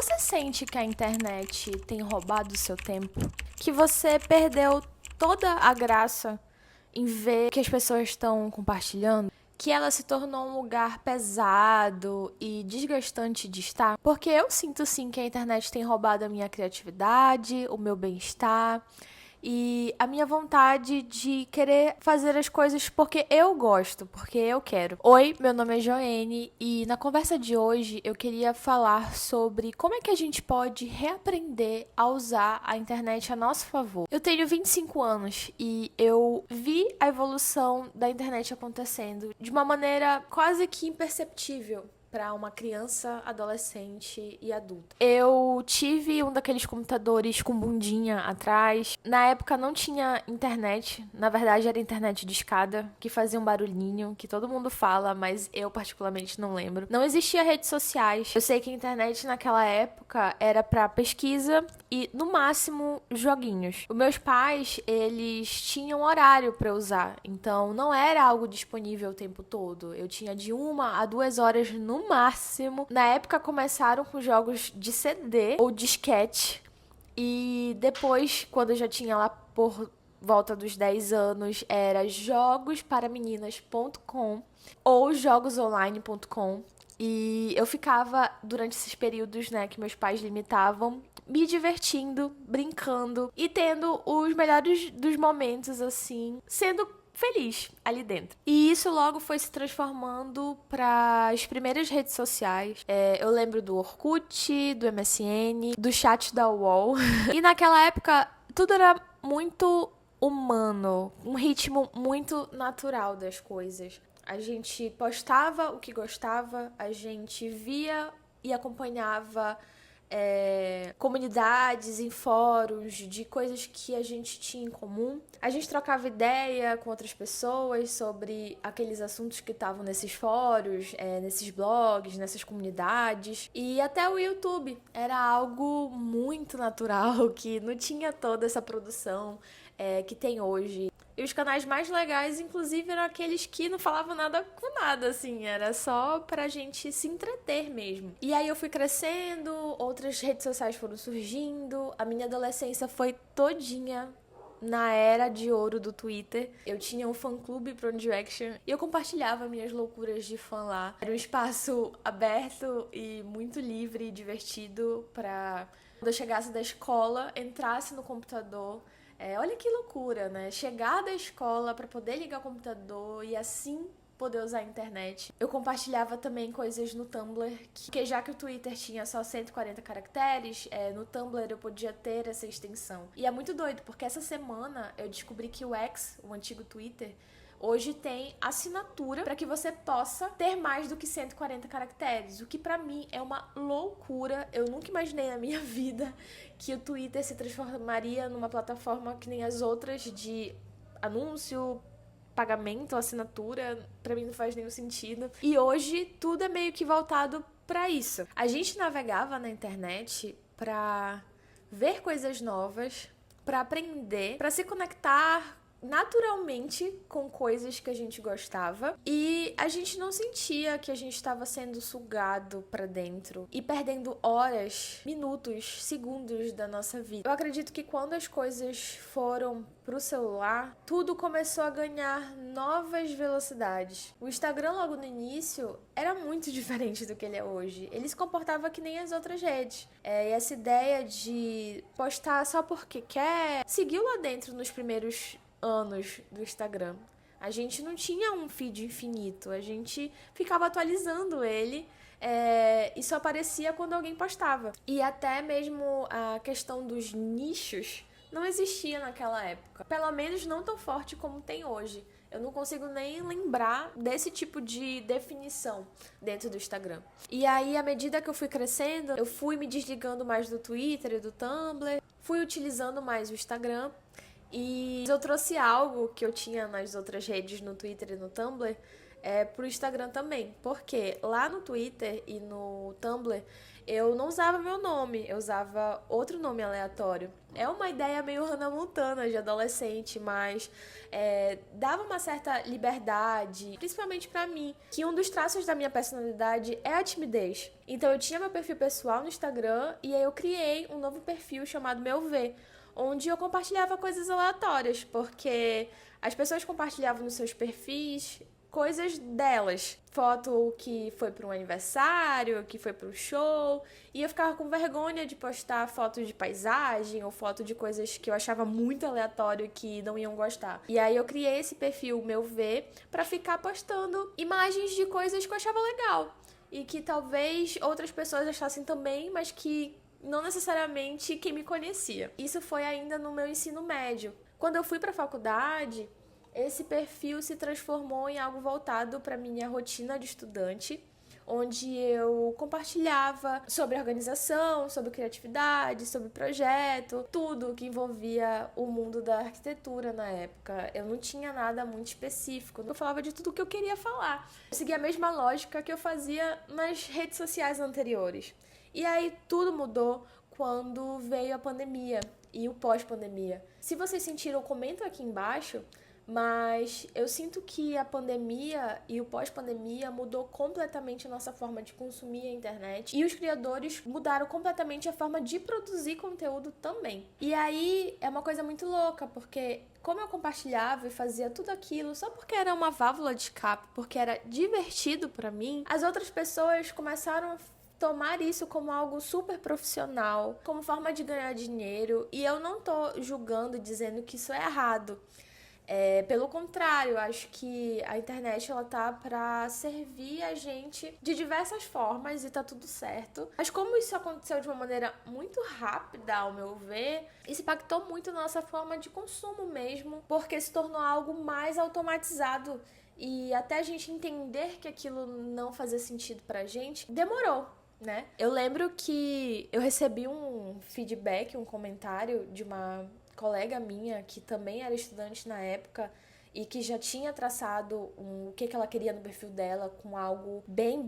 Você sente que a internet tem roubado o seu tempo? Que você perdeu toda a graça em ver o que as pessoas estão compartilhando? Que ela se tornou um lugar pesado e desgastante de estar? Porque eu sinto sim que a internet tem roubado a minha criatividade, o meu bem-estar e a minha vontade de querer fazer as coisas porque eu gosto, porque eu quero. Oi, meu nome é Joene e na conversa de hoje eu queria falar sobre como é que a gente pode reaprender a usar a internet a nosso favor. Eu tenho 25 anos e eu vi a evolução da internet acontecendo de uma maneira quase que imperceptível para uma criança, adolescente e adulta. Eu tive um daqueles computadores com bundinha atrás. Na época não tinha internet, na verdade era internet de escada, que fazia um barulhinho, que todo mundo fala, mas eu particularmente não lembro. Não existia redes sociais. Eu sei que a internet naquela época era para pesquisa e no máximo joguinhos. Os meus pais, eles tinham horário para usar, então não era algo disponível o tempo todo. Eu tinha de 1 a 2 horas no máximo. Na época começaram com jogos de CD ou disquete. E depois, quando eu já tinha lá por volta dos 10 anos, era jogosparameninas.com ou jogosonline.com. E eu ficava, durante esses períodos, né, que meus pais limitavam, me divertindo, brincando e tendo os melhores dos momentos, assim, sendo feliz ali dentro. E isso logo foi se transformando para as primeiras redes sociais. Eu lembro do Orkut, do MSN, do chat da UOL. E naquela época, tudo era muito humano, um ritmo muito natural das coisas. A gente postava o que gostava, a gente via e acompanhava comunidades, em fóruns, de coisas que a gente tinha em comum. A gente trocava ideia com outras pessoas sobre aqueles assuntos que estavam nesses fóruns, nesses blogs, nessas comunidades. E até o YouTube era algo muito natural, que não tinha toda essa produção que tem hoje. E os canais mais legais, inclusive, eram aqueles que não falavam nada com nada, assim. Era só pra gente se entreter mesmo. E aí eu fui crescendo, outras redes sociais foram surgindo. A minha adolescência foi todinha na era de ouro do Twitter. Eu tinha um fã-clube pro One Direction e eu compartilhava minhas loucuras de fã lá. Era um espaço aberto e muito livre e divertido pra quando eu chegasse da escola, entrasse no computador. Olha que loucura, né? Chegar da escola para poder ligar o computador e assim poder usar a internet. Eu compartilhava também coisas no Tumblr, que já que o Twitter tinha só 140 caracteres, no Tumblr eu podia ter essa extensão. E é muito doido, porque essa semana eu descobri que o X, o antigo Twitter, hoje tem assinatura para que você possa ter mais do que 140 caracteres, o que pra mim é uma loucura. Eu nunca imaginei na minha vida que o Twitter se transformaria numa plataforma que nem as outras de anúncio, pagamento, assinatura. Pra mim não faz nenhum sentido. E hoje tudo é meio que voltado pra isso. A gente navegava na internet pra ver coisas novas, pra aprender, pra se conectar naturalmente com coisas que a gente gostava e a gente não sentia que a gente estava sendo sugado pra dentro e perdendo horas, minutos, segundos da nossa vida. Eu acredito que quando as coisas foram pro celular, tudo começou a ganhar novas velocidades. O Instagram logo no início era muito diferente do que ele é hoje. Ele se comportava que nem as outras redes. E essa ideia de postar só porque quer seguiu lá dentro nos primeiros anos do Instagram. A gente não tinha um feed infinito, a gente ficava atualizando ele e só aparecia quando alguém postava. E até mesmo a questão dos nichos não existia naquela época. Pelo menos não tão forte como tem hoje. Eu não consigo nem lembrar desse tipo de definição dentro do Instagram. E aí, à medida que eu fui crescendo, eu fui me desligando mais do Twitter e do Tumblr, fui utilizando mais o Instagram. E eu trouxe algo que eu tinha nas outras redes, no Twitter e no Tumblr, pro Instagram também. Porque lá no Twitter e no Tumblr eu não usava meu nome, eu usava outro nome aleatório. É uma ideia meio Hannah Montana de adolescente, mas dava uma certa liberdade, principalmente pra mim, que um dos traços da minha personalidade é a timidez. Então eu tinha meu perfil pessoal no Instagram e aí eu criei um novo perfil chamado Meu Ver, onde eu compartilhava coisas aleatórias, porque as pessoas compartilhavam nos seus perfis coisas delas. Foto que foi para um aniversário, que foi para um show. E eu ficava com vergonha de postar fotos de paisagem ou foto de coisas que eu achava muito aleatório e que não iam gostar. E aí eu criei esse perfil Meu Ver para ficar postando imagens de coisas que eu achava legal. E que talvez outras pessoas achassem também, mas que não necessariamente quem me conhecia. Isso foi ainda no meu ensino médio. Quando eu fui para a faculdade, esse perfil se transformou em algo voltado para minha rotina de estudante, onde eu compartilhava sobre organização, sobre criatividade, sobre projeto, tudo que envolvia o mundo da arquitetura na época. Eu não tinha nada muito específico, eu falava de tudo que eu queria falar. Eu seguia a mesma lógica que eu fazia nas redes sociais anteriores. E aí tudo mudou quando veio a pandemia e o pós-pandemia. Se vocês sentiram, comentam aqui embaixo. Mas eu sinto que a pandemia e o pós-pandemia mudou completamente a nossa forma de consumir a internet. E os criadores mudaram completamente a forma de produzir conteúdo também. E aí é uma coisa muito louca, porque como eu compartilhava e fazia tudo aquilo só porque era uma válvula de escape, porque era divertido pra mim, as outras pessoas começaram a tomar isso como algo super profissional, como forma de ganhar dinheiro. E eu não tô julgando e dizendo que isso é errado. Pelo contrário, acho que a internet ela tá para servir a gente de diversas formas e tá tudo certo. Mas como isso aconteceu de uma maneira muito rápida, ao meu ver, isso impactou muito na nossa forma de consumo mesmo, porque se tornou algo mais automatizado e até a gente entender que aquilo não fazia sentido pra gente, demorou. Né? Eu lembro que eu recebi um feedback, um comentário de uma colega minha que também era estudante na época e que já tinha traçado o que ela queria no perfil dela com algo bem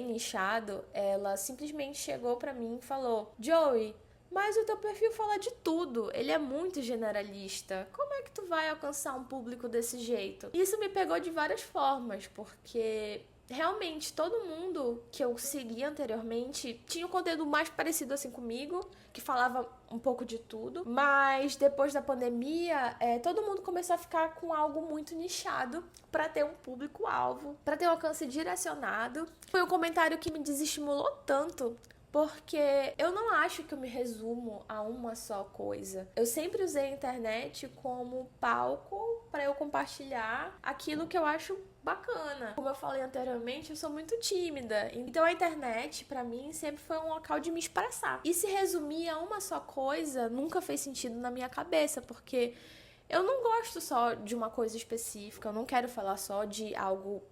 nichado. Ela simplesmente chegou pra mim e falou: Joey, mas o teu perfil fala de tudo, ele é muito generalista. Como é que tu vai alcançar um público desse jeito? Isso me pegou de várias formas, porque realmente todo mundo que eu seguia anteriormente tinha um conteúdo mais parecido assim comigo, que falava um pouco de tudo, mas depois da pandemia todo mundo começou a ficar com algo muito nichado para ter um público-alvo, para ter um alcance direcionado. Foi um comentário que me desestimulou tanto, porque eu não acho que eu me resumo a uma só coisa. Eu sempre usei a internet como palco para eu compartilhar aquilo que eu acho bacana. Como eu falei anteriormente, eu sou muito tímida. Então a internet, pra mim, sempre foi um local de me expressar. E se resumir a uma só coisa nunca fez sentido na minha cabeça, porque eu não gosto só de uma coisa específica, eu não quero falar só de algo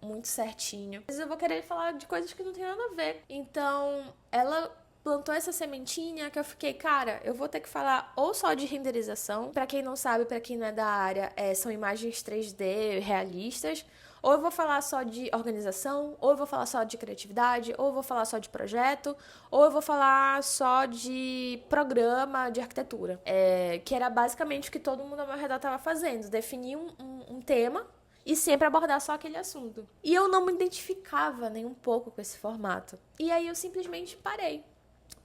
muito certinho. Mas eu vou querer falar de coisas que não tem nada a ver. Então, ela plantou essa sementinha que eu fiquei, cara, eu vou ter que falar ou só de renderização. Pra quem não sabe, pra quem não é da área, são imagens 3D realistas. Ou eu vou falar só de organização, ou eu vou falar só de criatividade, ou eu vou falar só de projeto, ou eu vou falar só de programa de arquitetura. Que era basicamente o que todo mundo ao meu redor estava fazendo. Definir um tema e sempre abordar só aquele assunto. E eu não me identificava nem um pouco com esse formato. E aí eu simplesmente parei.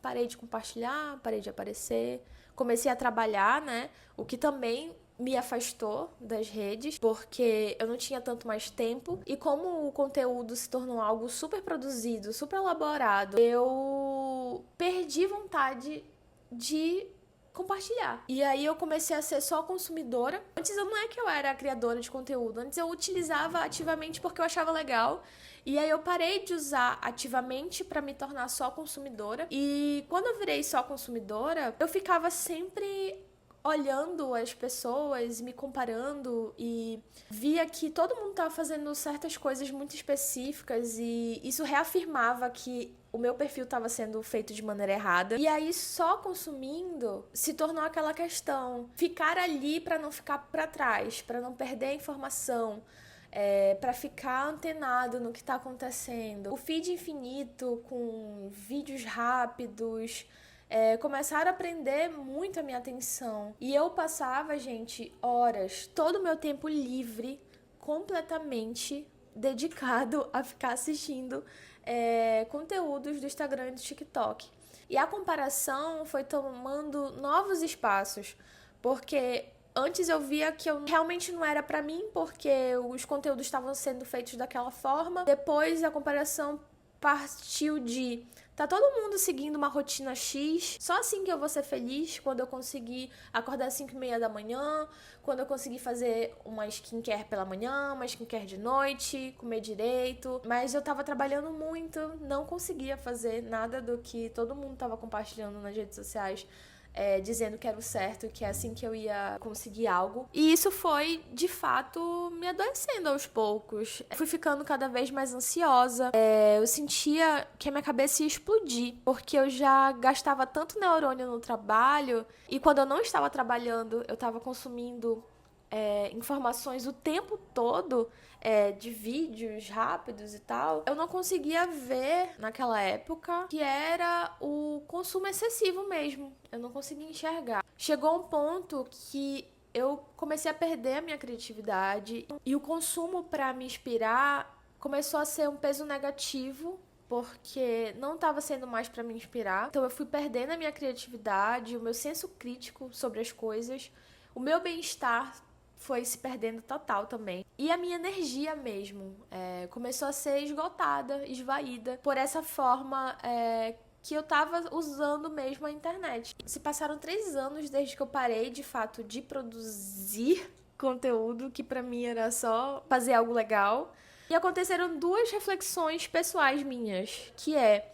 Parei de compartilhar, parei de aparecer. Comecei a trabalhar, né? O que também me afastou das redes, porque eu não tinha tanto mais tempo. E como o conteúdo se tornou algo super produzido, super elaborado, eu perdi vontade de compartilhar. E aí eu comecei a ser só consumidora. Antes não é que eu era criadora de conteúdo, antes eu utilizava ativamente porque eu achava legal. E aí eu parei de usar ativamente para me tornar só consumidora. E quando eu virei só consumidora, eu ficava sempre olhando as pessoas, me comparando e via que todo mundo estava fazendo certas coisas muito específicas e isso reafirmava que o meu perfil estava sendo feito de maneira errada. E aí só consumindo se tornou aquela questão, ficar ali para não ficar para trás, para não perder a informação. para ficar antenado no que está acontecendo. O feed infinito com vídeos rápidos começaram a prender muito a minha atenção. E eu passava, gente, horas, todo o meu tempo livre, completamente dedicado a ficar assistindo conteúdos do Instagram e do TikTok. E a comparação foi tomando novos espaços, porque antes eu via que eu realmente não era pra mim, porque os conteúdos estavam sendo feitos daquela forma. Depois a comparação partiu de tá todo mundo seguindo uma rotina X, só assim que eu vou ser feliz, quando eu conseguir acordar às 5h30 da manhã, quando eu conseguir fazer uma skincare pela manhã, uma skincare de noite, comer direito. Mas eu tava trabalhando muito, não conseguia fazer nada do que todo mundo tava compartilhando nas redes sociais. Dizendo que era o certo, que é assim que eu ia conseguir algo. E isso foi, de fato, me adoecendo aos poucos. Fui ficando cada vez mais ansiosa. Eu sentia que a minha cabeça ia explodir, porque eu já gastava tanto neurônio no trabalho, e quando eu não estava trabalhando, eu estava consumindo informações o tempo todo, de vídeos rápidos e tal. Eu não conseguia ver, naquela época, que era o consumo excessivo mesmo. Eu não conseguia enxergar. Chegou um ponto que eu comecei a perder a minha criatividade, e o consumo para me inspirar começou a ser um peso negativo, porque não estava sendo mais para me inspirar. Então eu fui perdendo a minha criatividade, o meu senso crítico sobre as coisas, o meu bem-estar foi se perdendo total também. E a minha energia mesmo começou a ser esgotada, esvaída, por essa forma que eu tava usando mesmo a internet. Se passaram 3 anos desde que eu parei, de fato, de produzir conteúdo, que pra mim era só fazer algo legal. E aconteceram 2 reflexões pessoais minhas, que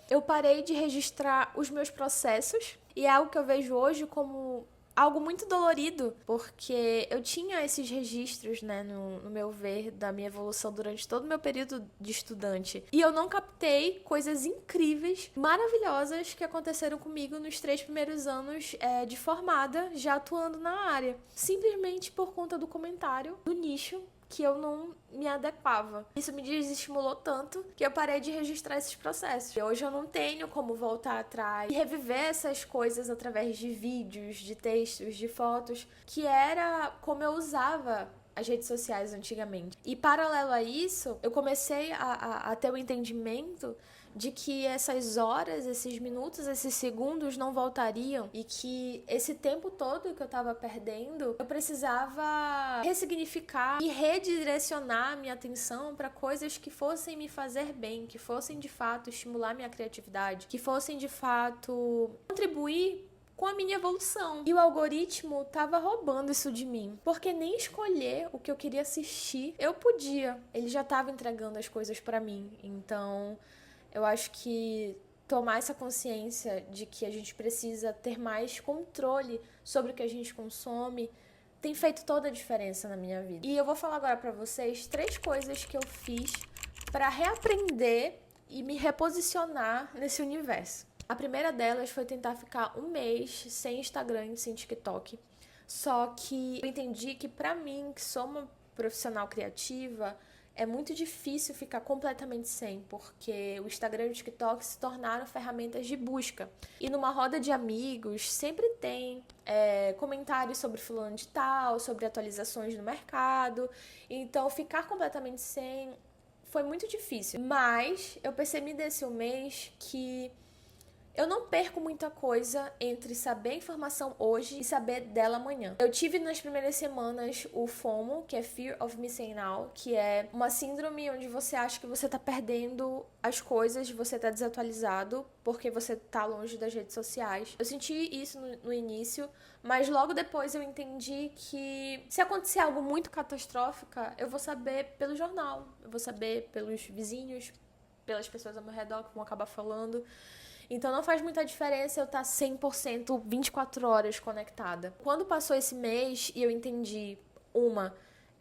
eu parei de registrar os meus processos, e é algo que eu vejo hoje como algo muito dolorido, porque eu tinha esses registros, né, no meu ver, da minha evolução durante todo o meu período de estudante. E eu não captei coisas incríveis, maravilhosas, que aconteceram comigo nos 3 primeiros anos de formada, já atuando na área. Simplesmente por conta do comentário do nicho que eu não me adequava. Isso me desestimulou tanto que eu parei de registrar esses processos. E hoje eu não tenho como voltar atrás e reviver essas coisas através de vídeos, de textos, de fotos, que era como eu usava as redes sociais antigamente. E paralelo a isso, eu comecei a ter o entendimento de que essas horas, esses minutos, esses segundos não voltariam, e que esse tempo todo que eu tava perdendo, eu precisava ressignificar e redirecionar minha atenção para coisas que fossem me fazer bem, que fossem de fato estimular minha criatividade, que fossem de fato contribuir com a minha evolução. E o algoritmo tava roubando isso de mim, porque nem escolher o que eu queria assistir eu podia. Ele já tava entregando as coisas para mim. Então eu acho que tomar essa consciência de que a gente precisa ter mais controle sobre o que a gente consome tem feito toda a diferença na minha vida. E eu vou falar agora pra vocês 3 coisas que eu fiz pra reaprender e me reposicionar nesse universo. A primeira delas foi tentar ficar 1 mês sem Instagram e sem TikTok. Só que eu entendi que pra mim, que sou uma profissional criativa, é muito difícil ficar completamente sem, porque o Instagram e o TikTok se tornaram ferramentas de busca. E numa roda de amigos sempre tem comentários sobre fulano de tal, sobre atualizações no mercado. Então ficar completamente sem foi muito difícil. Mas eu percebi nesse mês que eu não perco muita coisa entre saber a informação hoje e saber dela amanhã. Eu tive nas primeiras semanas o FOMO, que é Fear of Missing Out, que é uma síndrome onde você acha que você tá perdendo as coisas, você tá desatualizado porque você tá longe das redes sociais. Eu senti isso no início, mas logo depois eu entendi que se acontecer algo muito catastrófico, eu vou saber pelo jornal, eu vou saber pelos vizinhos, pelas pessoas ao meu redor que vão acabar falando. Então não faz muita diferença eu estar 100% 24 horas conectada. Quando passou esse mês e eu entendi,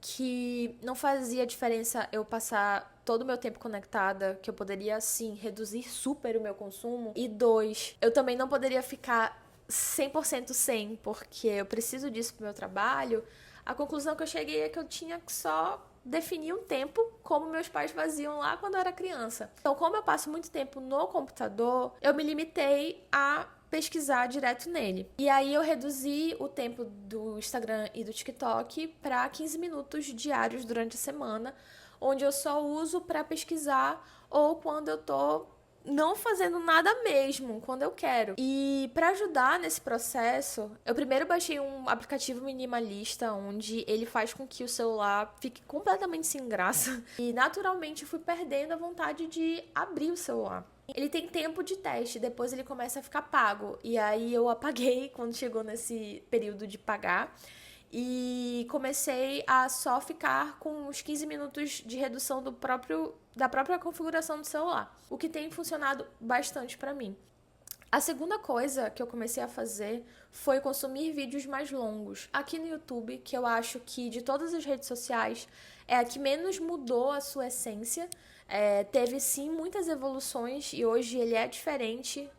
que não fazia diferença eu passar todo o meu tempo conectada, que eu poderia sim reduzir super o meu consumo. E 2, eu também não poderia ficar 100% sem, porque eu preciso disso pro meu trabalho. A conclusão que eu cheguei é que eu tinha que só definir um tempo como meus pais faziam lá quando eu era criança. Então, como eu passo muito tempo no computador, eu me limitei a pesquisar direto nele. E aí eu reduzi o tempo do Instagram e do TikTok para 15 minutos diários durante a semana, onde eu só uso para pesquisar ou quando eu tô não fazendo nada mesmo, quando eu quero. E para ajudar nesse processo, eu primeiro baixei um aplicativo minimalista, onde ele faz com que o celular fique completamente sem graça. E naturalmente fui perdendo a vontade de abrir o celular. Ele tem tempo de teste, depois ele começa a ficar pago. E aí eu apaguei quando chegou nesse período de pagar. E comecei a só ficar com os 15 minutos de redução da própria configuração do celular, o que tem funcionado bastante para mim. A segunda coisa que eu comecei a fazer foi consumir vídeos mais longos. Aqui no YouTube, que eu acho que de todas as redes sociais é a que menos mudou a sua essência. Teve sim muitas evoluções e hoje ele é diferente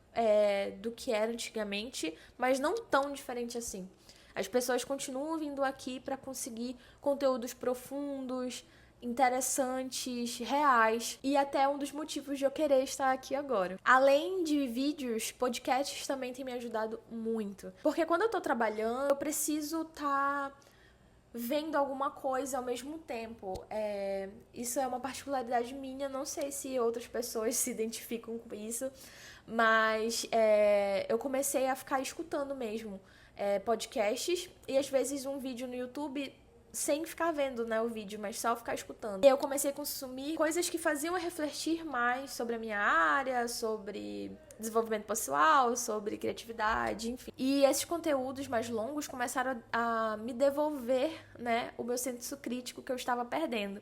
do que era antigamente, mas não tão diferente assim. As pessoas continuam vindo aqui para conseguir conteúdos profundos, interessantes, reais, e até um dos motivos de eu querer estar aqui agora. Além de vídeos, podcasts também têm me ajudado muito. Porque quando eu tô trabalhando, eu preciso estar vendo alguma coisa ao mesmo tempo. Isso é uma particularidade minha, não sei se outras pessoas se identificam com isso, mas eu comecei a ficar escutando mesmo podcasts e às vezes um vídeo no YouTube sem ficar vendo, né, o vídeo, mas só ficar escutando. E eu comecei a consumir coisas que faziam eu refletir mais sobre a minha área, sobre desenvolvimento pessoal, sobre criatividade, enfim. E esses conteúdos mais longos começaram a me devolver, né, o meu senso crítico que eu estava perdendo.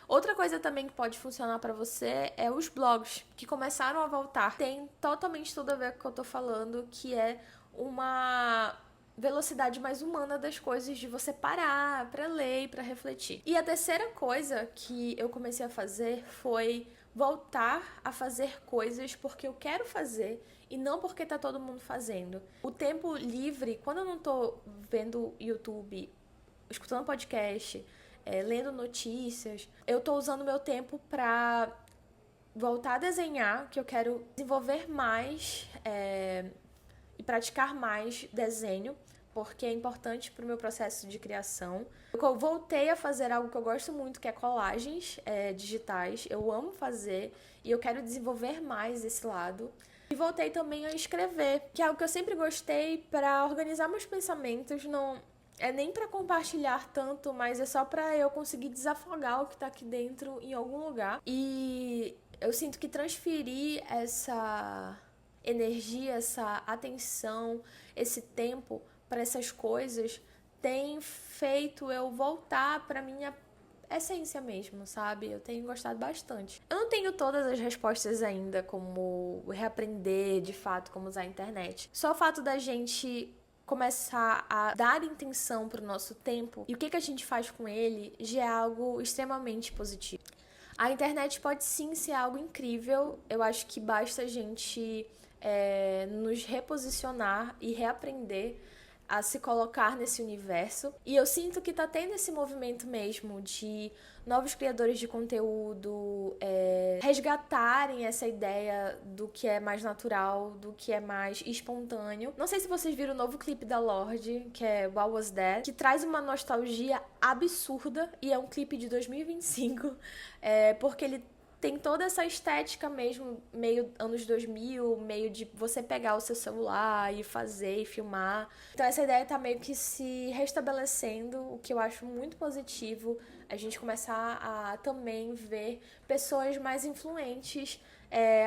Outra coisa também que pode funcionar para você é os blogs, que começaram a voltar. Tem totalmente tudo a ver com o que eu tô falando, que é uma velocidade mais humana das coisas, de você parar para ler e para refletir. E a terceira coisa que eu comecei a fazer foi voltar a fazer coisas porque eu quero fazer e não porque tá todo mundo fazendo. O tempo livre, quando eu não tô vendo YouTube, escutando podcast, lendo notícias, eu tô usando meu tempo para voltar a desenhar, que eu quero desenvolver mais e praticar mais desenho, porque é importante para o meu processo de criação. Eu voltei a fazer algo que eu gosto muito, que é colagens digitais. Eu amo fazer e eu quero desenvolver mais esse lado. E voltei também a escrever, que é algo que eu sempre gostei para organizar meus pensamentos. Não é nem para compartilhar tanto, mas é só para eu conseguir desafogar o que está aqui dentro em algum lugar. E eu sinto que transferir essa energia, essa atenção, esse tempo para essas coisas tem feito eu voltar para minha essência mesmo, sabe? Eu tenho gostado bastante. Eu não tenho todas as respostas ainda, como reaprender de fato como usar a internet. Só o fato da gente começar a dar intenção pro nosso tempo e o que a gente faz com ele já é algo extremamente positivo. A internet pode sim ser algo incrível. Eu acho que basta a gente nos reposicionar e reaprender a se colocar nesse universo. E eu sinto que tá tendo esse movimento mesmo de novos criadores de conteúdo resgatarem essa ideia do que é mais natural, do que é mais espontâneo. Não sei se vocês viram o novo clipe da Lorde, que é What Was That, que traz uma nostalgia absurda, e é um clipe de 2025, porque ele tem toda essa estética mesmo, meio anos 2000, meio de você pegar o seu celular e fazer e filmar. Então essa ideia tá meio que se restabelecendo, o que eu acho muito positivo. A gente começar a também ver pessoas mais influentes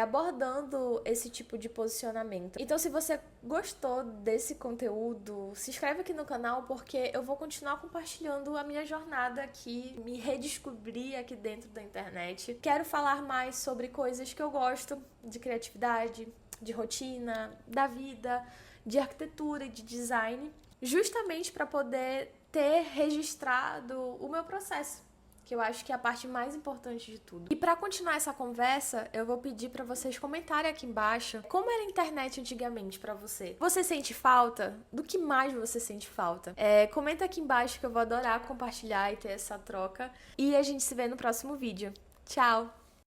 abordando esse tipo de posicionamento. Então, se você gostou desse conteúdo, se inscreve aqui no canal, porque eu vou continuar compartilhando a minha jornada aqui, me redescobrir aqui dentro da internet. Quero falar mais sobre coisas que eu gosto, de criatividade, de rotina, da vida, de arquitetura e de design, justamente para poder ter registrado o meu processo que eu acho que é a parte mais importante de tudo. E para continuar essa conversa, eu vou pedir para vocês comentarem aqui embaixo como era a internet antigamente para você. Você sente falta? Do que mais você sente falta? Comenta aqui embaixo que eu vou adorar compartilhar e ter essa troca. E a gente se vê no próximo vídeo. Tchau!